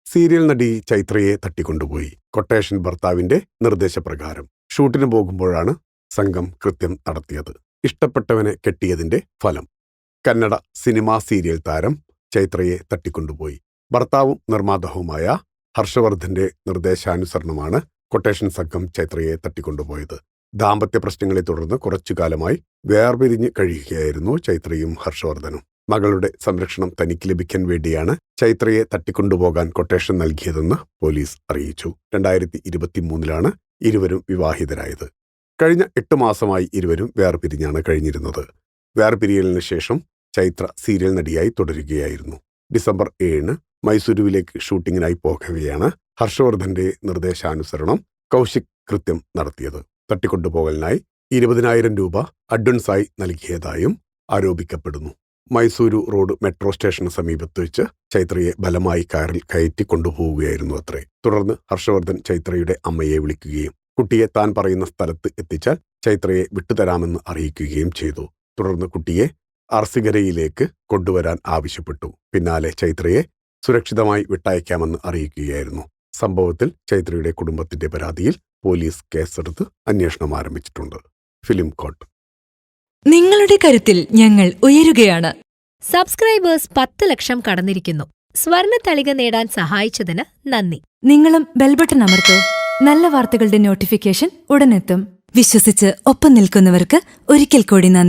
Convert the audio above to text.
Serial നടി ചൈത്രയെ തട്ടിക്കൊണ്ടുപോയി. Quotation ഭർത്താവിന്റെ നിർദ്ദേശപ്രകാരം ഷൂട്ടിന് പോകുമ്പോഴാണ് സംഘം കൃത്യം നടത്തിയത്. ഇഷ്ടപ്പെട്ടവനെ കെട്ടിയതിന്റെ ഫലം. കന്നഡ സിനിമാ സീരിയൽ താരം ചൈത്രയെ തട്ടിക്കൊണ്ടുപോയി. ഭർത്താവും നിർമ്മാതാവുമായ ഹർഷവർദ്ധന്റെ നിർദ്ദേശാനുസരണമാണ് കൊട്ടേഷൻ സംഘം ചൈത്രയെ തട്ടിക്കൊണ്ടുപോയത്. ദാമ്പത്യ പ്രശ്നങ്ങളെ തുടർന്ന് കുറച്ചുകാലമായി വേർപിരിഞ്ഞ് കഴിയുകയായിരുന്നു ചൈത്രയും ഹർഷവർദ്ധനും. മകളുടെ സംരക്ഷണം തനിക്ക് ലഭിക്കാൻ വേണ്ടിയാണ് ചൈത്രയെ തട്ടിക്കൊണ്ടുപോകാൻ കൊട്ടേഷൻ നൽകിയതെന്ന് പോലീസ് അറിയിച്ചു. 2023 ഇരുവരും വിവാഹിതരായത്. കഴിഞ്ഞ 8 മാസമായി ഇരുവരും വേർപിരിഞ്ഞാണ് കഴിഞ്ഞിരുന്നത്. വേർപിരിയലിന് ശേഷം ചൈത്ര സീരിയൽ നടിയായി തുടരുകയായിരുന്നു. ഡിസംബർ 7 മൈസൂരുവിലേക്ക് ഷൂട്ടിങ്ങിനായി പോകവെയാണ് ഹർഷവർദ്ധന്റെ നിർദ്ദേശാനുസരണം കൗശിക് കൃത്യം നടത്തിയത്. തട്ടിക്കൊണ്ടുപോകലിനായി 20,000 രൂപ അഡ്വാൻസായി നൽകിയതായും ആരോപിക്കപ്പെടുന്നു. മൈസൂരു റോഡ് മെട്രോ സ്റ്റേഷന് സമീപത്ത് വെച്ച് ചൈത്രയെ ബലമായി കാറിൽ കയറ്റി കൊണ്ടുപോവുകയായിരുന്നു അത്രേ. തുടർന്ന് ഹർഷവർദ്ധൻ ചൈത്രയുടെ അമ്മയെ വിളിക്കുകയും കുട്ടിയെ താൻ പറയുന്ന സ്ഥലത്ത് എത്തിച്ചാൽ ചൈത്രയെ വിട്ടുതരാമെന്ന് അറിയിക്കുകയും ചെയ്തു. തുടർന്ന് കുട്ടിയെ അർസിഗരയിലേക്ക് കൊണ്ടുവരാൻ ആവശ്യപ്പെട്ടു. പിന്നാലെ ചൈത്രയെ സുരക്ഷിതമായി വിട്ടയക്കാമെന്ന് അറിയിക്കുകയായിരുന്നു. സംഭവത്തിൽ ചൈത്രയുടെ കുടുംബത്തിന്റെ പരാതിയിൽ പോലീസ് കേസെടുത്ത് അന്വേഷണം ആരംഭിച്ചിട്ടുണ്ട്. ഫിലിം കോട്ട്. നിങ്ങളുടെ കരുത്തിൽ ഞങ്ങൾ ഉയരുകയാണ്. സബ്സ്ക്രൈബേഴ്സ് 10 ലക്ഷം കടന്നിരിക്കുന്നു. സ്വർണത്തളിക നേടാൻ സഹായിച്ചതിന് നന്ദി. നിങ്ങളും ബെൽബട്ടൺ അമർത്തോ. നല്ല വാർത്തകളുടെ നോട്ടിഫിക്കേഷൻ ഉടനെത്തും. വിശ്വസിച്ച് ഒപ്പം നിൽക്കുന്നവർക്ക് ഒരിക്കൽ കൂടി നന്ദി.